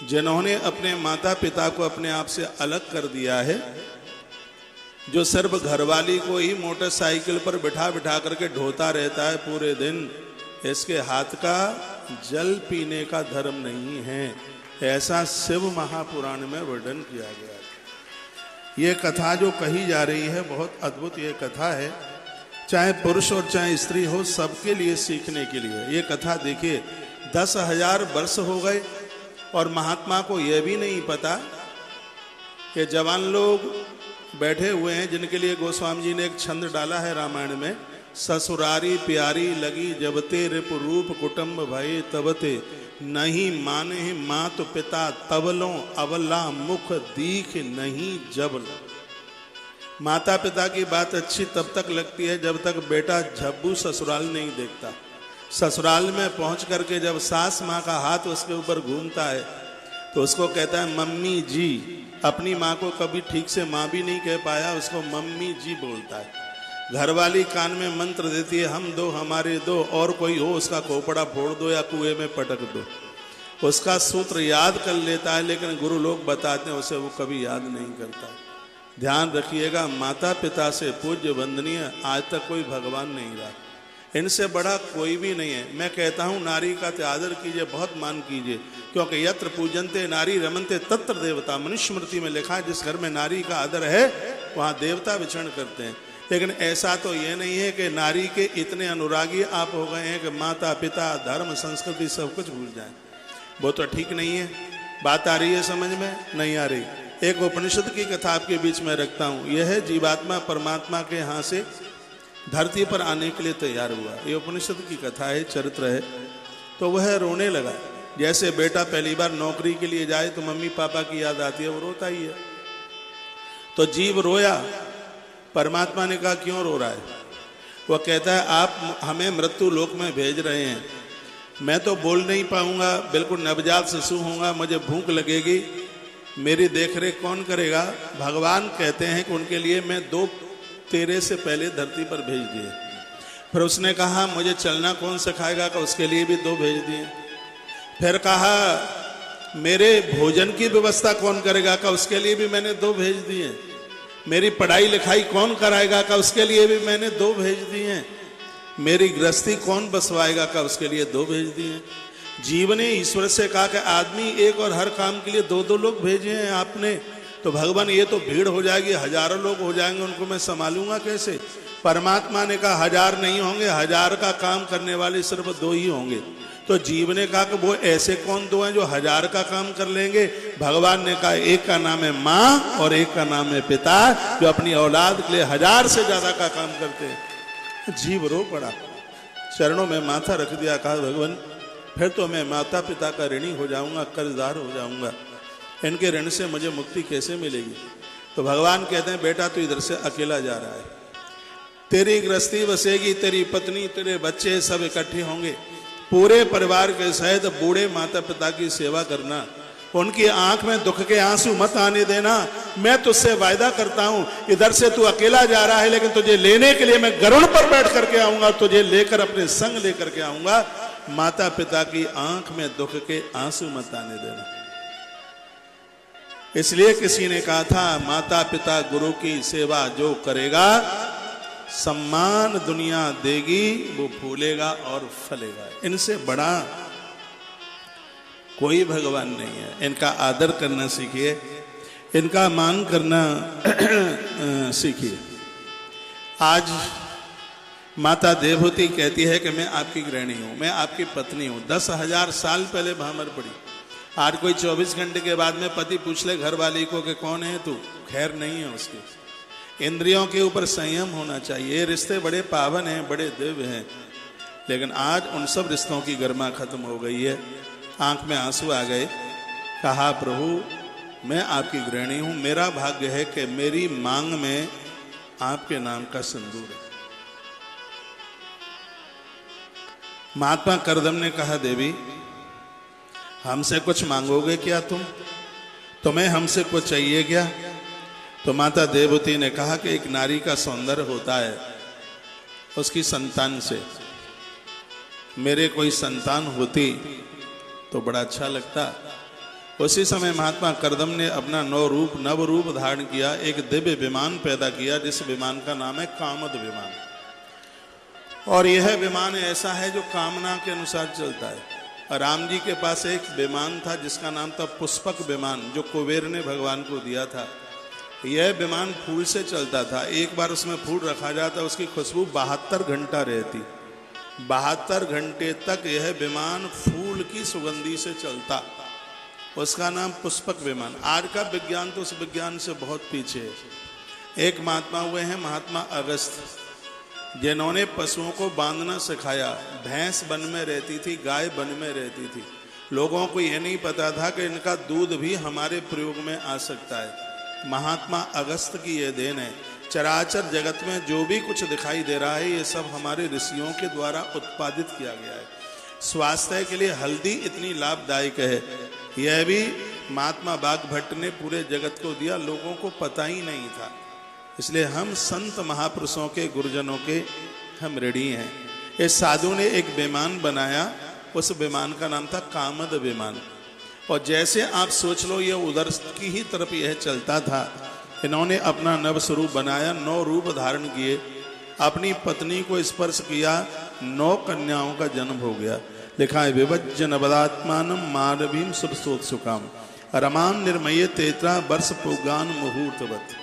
जिन्होंने अपने माता पिता को अपने आप से अलग कर दिया है, जो सिर्फ घरवाली को ही मोटरसाइकिल पर बिठा बिठा करके ढोता रहता है पूरे दिन, इसके हाथ का जल पीने का धर्म नहीं है, ऐसा शिव महापुराण में वर्णन किया गया है। ये कथा जो कही जा रही है बहुत अद्भुत ये कथा है, चाहे पुरुष और चाहे स्त्री हो, सबके लिए सीखने के लिए ये कथा। देखिए 10,000 वर्ष हो गए और महात्मा को यह भी नहीं पता कि जवान लोग बैठे हुए हैं जिनके लिए गोस्वामी जी ने एक छंद डाला है रामायण में, ससुरारी प्यारी लगी जबते रिपुरूप कुटुंब भये तबते, नहीं माने मात पिता तबलों अवला मुख दीख नहीं जबल। माता पिता की बात अच्छी तब तक लगती है जब तक बेटा झब्बू ससुराल नहीं देखता। ससुराल में पहुंच करके जब सास माँ का हाथ उसके ऊपर घूमता है तो उसको कहता है मम्मी जी। अपनी माँ को कभी ठीक से माँ भी नहीं कह पाया, उसको मम्मी जी बोलता है। घरवाली कान में मंत्र देती है, हम दो हमारे दो, और कोई हो उसका खोपड़ा फोड़ दो या कुएं में पटक दो। उसका सूत्र याद कर लेता है, लेकिन गुरु लोग बताते हैं उसे वो कभी याद नहीं करता। ध्यान रखिएगा, माता पिता से पूज्य वंदनीय आज तक कोई भगवान नहीं रहा, इनसे बड़ा कोई भी नहीं है। मैं कहता हूँ नारी का आदर कीजिए, बहुत मान कीजिए, क्योंकि यत्र पूजनते नारी रमनते तत्र देवता। मनुस्मृति में लिखा है जिस घर में नारी का आदर है वहाँ देवता विचरण करते हैं। लेकिन ऐसा तो ये नहीं है कि नारी के इतने अनुरागी आप हो गए हैं कि माता पिता धर्म संस्कृति सब कुछ भूल जाएं। वो तो ठीक नहीं है। बात आ रही है समझ में? नहीं आ रही। एक उपनिषद की कथा आपके बीच में रखता हूँ। यह है जीवात्मा परमात्मा के यहाँ से धरती पर आने के लिए तैयार हुआ। ये उपनिषद की कथा है, चरित्र है। तो वह रोने लगा। जैसे बेटा पहली बार नौकरी के लिए जाए तो मम्मी पापा की याद आती है, वो रोता ही है। तो जीव रोया। परमात्मा ने कहा क्यों रो रहा है? वह कहता है आप हमें मृत्यु लोक में भेज रहे हैं, मैं तो बोल नहीं पाऊंगा, बिल्कुल नवजात शिशु होऊंगा, मुझे भूख लगेगी, मेरी देखरेख कौन करेगा? भगवान कहते हैं कि उनके लिए मैं 2 तेरे से पहले धरती पर भेज दिए। फिर उसने कहा मुझे चलना कौन सिखाएगा? का उसके लिए भी 2 भेज दिए। फिर कहा मेरे भोजन की व्यवस्था कौन करेगा? का उसके लिए भी मैंने 2 भेज दिए। मेरी पढ़ाई लिखाई कौन कराएगा? का उसके लिए भी मैंने 2 भेज दिए। मेरी गृहस्थी कौन बसवाएगा? का उसके लिए 2 भेज दिए। जीव ने ईश्वर से कहा कि आदमी एक और हर काम के लिए 2-2 लोग भेजे हैं आपने। तो भगवान ये तो भीड़ हो जाएगी, हजारों लोग हो जाएंगे, उनको मैं संभालूंगा कैसे? परमात्मा ने कहा 1000 नहीं होंगे, 1000 का काम करने वाले सिर्फ 2 ही होंगे। तो जीव ने कहा कि वो ऐसे कौन 2 हैं जो 1000 का काम कर लेंगे? भगवान ने कहा एक का नाम है माँ और एक का नाम है पिता, जो अपनी औलाद के लिए 1000 से ज्यादा का काम करते हैं। जीव रो पड़ा, चरणों में माथा रख दिया, कहा भगवान फिर तो मैं माता पिता का ऋणी हो जाऊंगा, कर्जदार हो जाऊंगा, इनके ऋण से मुझे मुक्ति कैसे मिलेगी? तो भगवान कहते हैं बेटा तू इधर से अकेला जा रहा है, तेरी गृहस्थी बसेगी, तेरी पत्नी तेरे बच्चे सब इकट्ठे होंगे, पूरे परिवार के सहित बूढ़े माता पिता की सेवा करना, उनकी आंख में दुख के आंसू मत आने देना। मैं तुझसे वायदा करता हूं इधर से तू अकेला जा रहा है, लेकिन तुझे लेने के लिए मैं गरुड़ पर बैठ करके आऊंगा, तुझे लेकर अपने संग लेकर के आऊंगा। माता पिता की आंख में दुख के आंसू मत आने देना। इसलिए किसी ने कहा था माता पिता गुरु की सेवा जो करेगा सम्मान दुनिया देगी, वो फूलेगा और फलेगा। इनसे बड़ा कोई भगवान नहीं है। इनका आदर करना सीखिए, इनका मान करना सीखिए। आज माता देवहूति कहती है कि मैं आपकी गृहिणी हूं, मैं आपकी पत्नी हूं। 10,000 साल पहले भामर पड़ी। आज कोई 24 घंटे के बाद में पति पूछ ले घर वाली को कि कौन है तू, खैर नहीं है उसकी। इंद्रियों के ऊपर संयम होना चाहिए। रिश्ते बड़े पावन हैं, बड़े दिव्य हैं, लेकिन आज उन सब रिश्तों की गर्मा खत्म हो गई है। आंख में आंसू आ गए। कहा प्रभु मैं आपकी गृहिणी हूं, मेरा भाग्य है कि मेरी मांग में आपके नाम का सिंदूर है। महात्मा करदम ने कहा देवी हमसे कुछ मांगोगे क्या तुम? तुम्हें हमसे कुछ चाहिए क्या? तो माता देवहूति ने कहा कि एक नारी का सौंदर्य होता है उसकी संतान से। मेरे कोई संतान होती तो बड़ा अच्छा लगता। उसी समय महात्मा करदम ने अपना नव रूप धारण किया, एक दिव्य विमान पैदा किया जिस विमान का नाम है कामद विमान। और यह विमान ऐसा है जो कामना के अनुसार चलता है। और राम जी के पास एक विमान था जिसका नाम था पुष्पक विमान, जो कुबेर ने भगवान को दिया था। यह विमान फूल से चलता था। एक बार उसमें फूल रखा जाता, उसकी खुशबू 72 घंटा रहती। 72 घंटे तक यह विमान फूल की सुगंधी से चलता। उसका नाम पुष्पक विमान। आज का विज्ञान तो उस विज्ञान से बहुत पीछे है। एक महात्मा हुए हैं महात्मा अगस्त, जिन्होंने पशुओं को बांधना सिखाया। भैंस वन में रहती थी, गाय वन में रहती थी। लोगों को यह नहीं पता था कि इनका दूध भी हमारे प्रयोग में आ सकता है। महात्मा अगस्त की यह देन है। चराचर जगत में जो भी कुछ दिखाई दे रहा है, ये सब हमारे ऋषियों के द्वारा उत्पादित किया गया है। स्वास्थ्य के लिए हल्दी इतनी लाभदायक है, यह भी महात्मा बाग भट्ट ने पूरे जगत को दिया, लोगों को पता ही नहीं था। इसलिए हम संत महापुरुषों के, गुरुजनों के हम ऋणी हैं। इस साधु ने एक विमान बनाया, उस विमान का नाम था कामद विमान। और जैसे आप सोच लो, ये उधर की ही तरफ यह चलता था। इन्होंने अपना नव स्वरूप बनाया, 9 रूप धारण किए, अपनी पत्नी को स्पर्श किया, 9 कन्याओं का जन्म हो गया। लिखा है विभज्य नवदात्मानम मानवीम सुरसोत्सुकाम रमान निर्मय तेत्रा वर्ष पुगान मुहूर्तवत।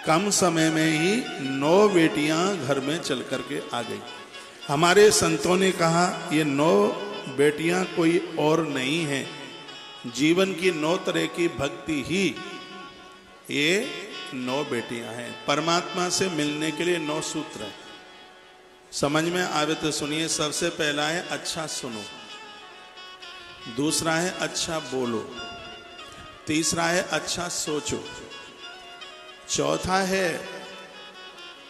कम समय में ही 9 बेटियां घर में चल करके आ गई। हमारे संतों ने कहा ये 9 बेटियां कोई और नहीं है, जीवन की 9 तरह की भक्ति ही ये 9 बेटियां हैं। परमात्मा से मिलने के लिए 9 सूत्र हैं। समझ में आवे तो सुनिए। सबसे पहला है अच्छा सुनो, दूसरा है अच्छा बोलो, तीसरा है अच्छा सोचो, चौथा है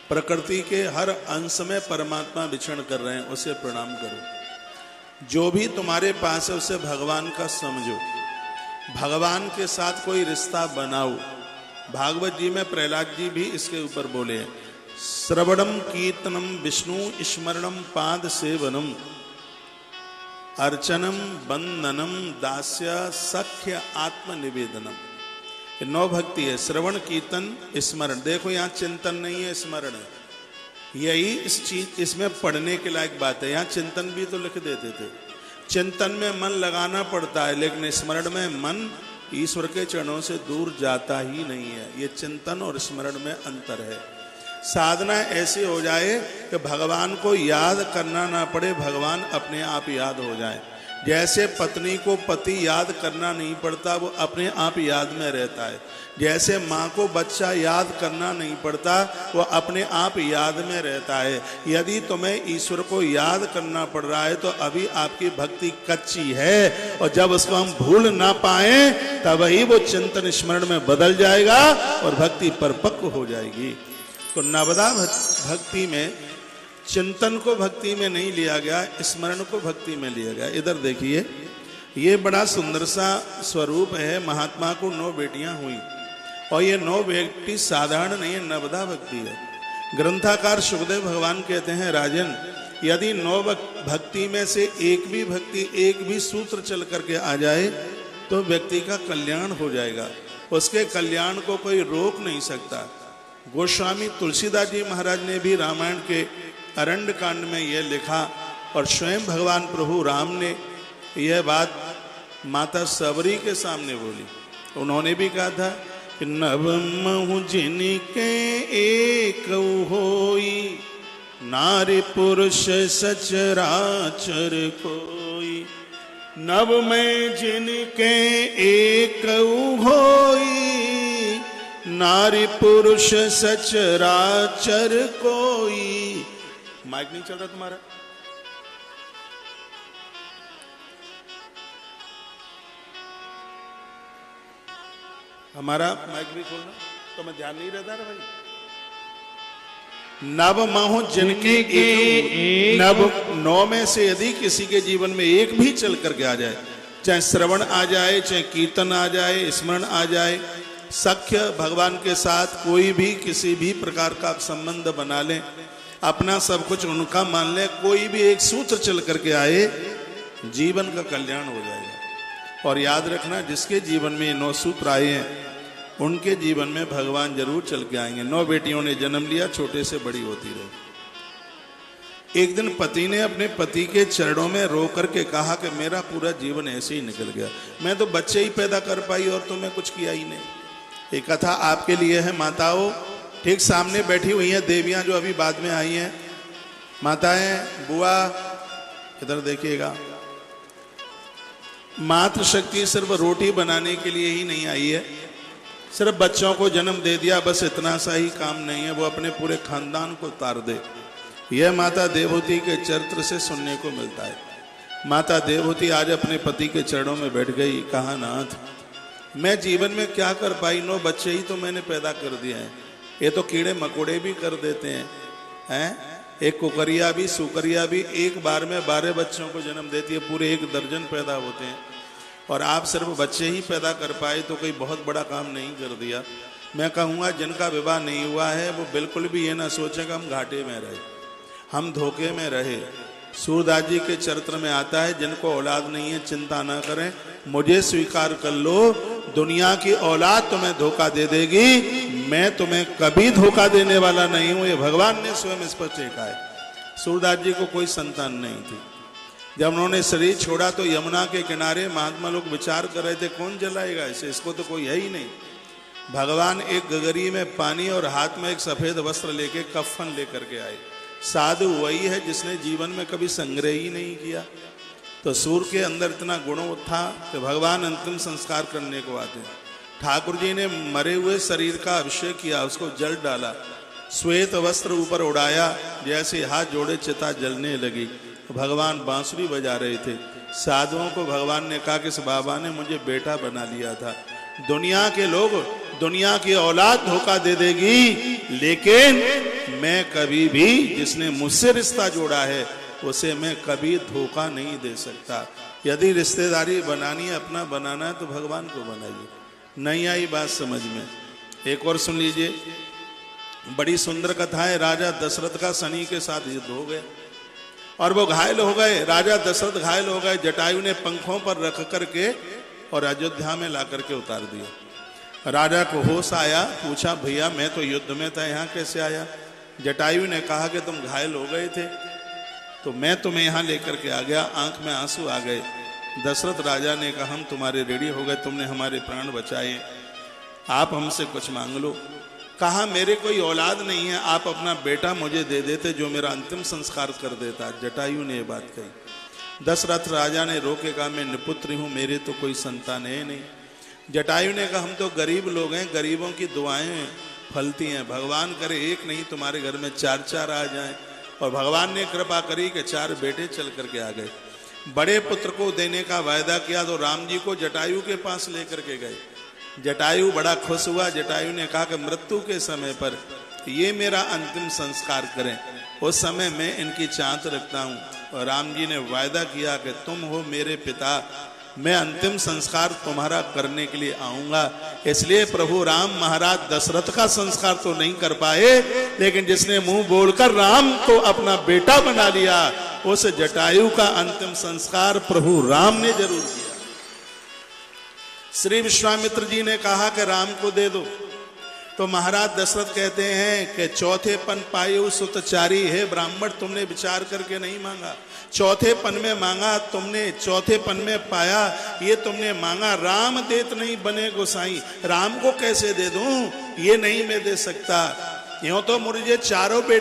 प्रकृति के हर अंश में परमात्मा विचरण कर रहे हैं, उसे प्रणाम करो। जो भी तुम्हारे पास है उसे भगवान का समझो, भगवान के साथ कोई रिश्ता बनाओ। भागवत जी में प्रहलाद जी भी इसके ऊपर बोले हैं, श्रवणम कीर्तनम विष्णु स्मरणम पाद सेवनम अर्चनम बंदनम दास्य सख्य आत्मनिवेदनम। 9 भक्ति है, श्रवण कीर्तन स्मरण। देखो यहाँ चिंतन नहीं है, स्मरण है। यही इस चीज इसमें पढ़ने के लायक बात है। यहाँ चिंतन भी तो लिख देते थे। चिंतन में मन लगाना पड़ता है, लेकिन स्मरण में मन ईश्वर के चरणों से दूर जाता ही नहीं है। ये चिंतन और स्मरण में अंतर है। साधना ऐसी हो जाए कि भगवान को याद करना ना पड़े, भगवान अपने आप याद हो जाए। जैसे पत्नी को पति याद करना नहीं पड़ता, वो अपने आप याद में रहता है। जैसे माँ को बच्चा याद करना नहीं पड़ता, वो अपने आप याद में रहता है। यदि तुम्हें ईश्वर को याद करना पड़ रहा है तो अभी आपकी भक्ति कच्ची है, और जब उसको हम भूल ना पाए तब ही वो चिंतन स्मरण में बदल जाएगा और भक्ति परिपक्व हो जाएगी। तो नवदा भक्ति में चिंतन को भक्ति में नहीं लिया गया, स्मरण को भक्ति में लिया गया। इधर देखिए, ये बड़ा सुंदर सा स्वरूप है। महात्मा को 9 बेटियां हुई, और ये 9 बेटी साधारण नहीं है, नवदा भक्ति है। ग्रंथाकार सुखदेव भगवान कहते हैं, राजन यदि 9 भक्ति में से एक भी भक्ति, एक भी सूत्र चल करके आ जाए तो व्यक्ति का कल्याण हो जाएगा। उसके कल्याण को कोई रोक नहीं सकता। गोस्वामी तुलसीदास जी महाराज ने भी रामायण के अरण्य कांड में यह लिखा, और स्वयं भगवान प्रभु राम ने यह बात माता सबरी के सामने बोली। उन्होंने भी कहा था कि नव महु जिनके एक होई, नारी पुरुष सचराचर कोई। नव में जिनके एक होई, नारी पुरुष सचराचर कोई। माइक नहीं चल रहा तुम्हारा? हमारा माइक भी खोलना, तो मैं ध्यान नहीं रहता भाई। नव महु जिनके एक, नव 9 में से यदि किसी के जीवन में एक भी चल करके आ जाए, चाहे श्रवण आ जाए, चाहे कीर्तन आ जाए, स्मरण आ जाए, सख्य भगवान के साथ कोई भी किसी भी प्रकार का संबंध बना लें, अपना सब कुछ उनका मान ले, कोई भी एक सूत्र चल करके आए, जीवन का कल्याण हो जाएगा। और याद रखना, जिसके जीवन में 9 सूत्र आए हैं उनके जीवन में भगवान जरूर चल के आएंगे। 9 बेटियों ने जन्म लिया, छोटे से बड़ी होती रही। एक दिन पति ने अपने पति के चरणों में रो करके कहा कि मेरा पूरा जीवन ऐसे ही निकल गया, मैं तो बच्चे ही पैदा कर पाई और तुम्हें कुछ किया ही नहीं। ये कथा आपके लिए है माताओं। ठीक सामने बैठी हुई हैं देवियां जो अभी बाद में आई हैं, माताएं, बुआ, इधर देखिएगा। मातृशक्ति सिर्फ रोटी बनाने के लिए ही नहीं आई है, सिर्फ बच्चों को जन्म दे दिया बस इतना सा ही काम नहीं है, वो अपने पूरे खानदान को तार दे। यह माता देवहूति के चरित्र से सुनने को मिलता है। माता देवहूति आज अपने पति के चरणों में बैठ गई, कहा नाथ मैं जीवन में क्या कर पाई, 9 बच्चे ही तो मैंने पैदा कर दिए हैं, ये तो कीड़े मकोड़े भी कर देते हैं। एक कुकरिया भी सुकरिया भी एक बार में 12 बच्चों को जन्म देती है, पूरे 1 दर्जन पैदा होते हैं, और आप सिर्फ बच्चे ही पैदा कर पाए तो कोई बहुत बड़ा काम नहीं कर दिया। मैं कहूँगा जिनका विवाह नहीं हुआ है वो बिल्कुल भी ये ना सोचें कि हम घाटे में रहे, हम धोखे में रहे। सूरदास जी के चरित्र में आता है, जिनको औलाद नहीं है चिंता ना करें, मुझे स्वीकार कर लो, दुनिया की औलाद तुम्हें धोखा दे देगी, मैं तुम्हें कभी धोखा देने वाला नहीं हूं। ये भगवान ने स्वयं स्पष्ट कहा है। सूरदास जी को कोई संतान नहीं थी। जब उन्होंने शरीर छोड़ा तो यमुना के किनारे महात्मा लोग विचार कर रहे थे कौन जलाएगा इसे, इसको तो कोई है ही नहीं। भगवान एक गगरी में पानी और हाथ में एक सफेद वस्त्र लेके कफन लेकर के आए। साधु वही है जिसने जीवन में कभी संग्रह ही नहीं किया। तो सूर्य के अंदर इतना गुण था कि भगवान अंतिम संस्कार करने को आते। ठाकुर जी ने मरे हुए शरीर का अभिषेक किया, उसको जल डाला, श्वेत वस्त्र ऊपर उड़ाया, जैसे हाथ जोड़े चिता जलने लगी। भगवान बांसुरी बजा रहे थे। साधुओं को भगवान ने कहा कि इस बाबा ने मुझे बेटा बना लिया था। दुनिया के लोग, दुनिया की औलाद धोखा दे देगी, लेकिन मैं कभी भी जिसने मुझसे रिश्ता जोड़ा है उसे मैं कभी धोखा नहीं दे सकता। यदि रिश्तेदारी बनानी है, अपना बनाना है तो भगवान को बनाइए। नहीं आई बात समझ में? एक और सुन लीजिए, बड़ी सुंदर कथा है। राजा दशरथ का शनि के साथ युद्ध हो गया और वो घायल हो गए। राजा दशरथ घायल हो गए, जटायु ने पंखों पर रख करके और अयोध्या में ला करके उतार दिया। राजा को होश आया, पूछा भैया मैं तो युद्ध में था, यहाँ कैसे आया? जटायु ने कहा कि तुम घायल हो गए थे तो मैं तुम्हें यहाँ लेकर के आ गया। आंख में आंसू आ गए। दशरथ राजा ने कहा हम तुम्हारे रेडी हो गए, तुमने हमारे प्राण बचाए, आप हमसे कुछ मांग लो। कहा मेरे कोई औलाद नहीं है, आप अपना बेटा मुझे दे देते जो मेरा अंतिम संस्कार कर देता। जटायु ने ये बात कही। दशरथ राजा ने रोके कहा मैं निपुत्र हूं, मेरे तो कोई संतान है नहीं। जटायु ने कहा हम तो गरीब लोग हैं, गरीबों की दुआएं फलती हैं, भगवान करे एक नहीं तुम्हारे घर में 4-4 आ जाएं। और भगवान ने कृपा करी कि 4 बेटे चल करके आ गए। बड़े पुत्र को देने का वायदा किया तो राम जी को जटायु के पास लेकर के गए। जटायु बड़ा खुश हुआ। जटायु ने कहा कि मृत्यु के समय पर ये मेरा अंतिम संस्कार करें, उस समय मैं इनकी चाहत रखता हूँ। और राम जी ने वायदा किया कि तुम हो मेरे पिता, मैं अंतिम संस्कार तुम्हारा करने के लिए आऊंगा। इसलिए प्रभु राम महाराज दशरथ का संस्कार तो नहीं कर पाए, लेकिन जिसने मुंह बोलकर राम को अपना बेटा बना लिया, उस जटायु का अंतिम संस्कार प्रभु राम ने जरूर किया। श्री विश्वामित्र जी ने कहा कि राम को दे दो, तो महाराज दशरथ कहते हैं कि चौथे पन पायु सुतचारी, है ब्राह्मण तुमने विचार करके नहीं मांगा, चौथे पन में मांगा तुमने, चौथे पन में पाया, ये तुमने मांगा। राम देत नहीं बने गोसाई, राम को कैसे दे दूं, ये नहीं मैं दे सकता। यूं तो मुझे 4 बेटे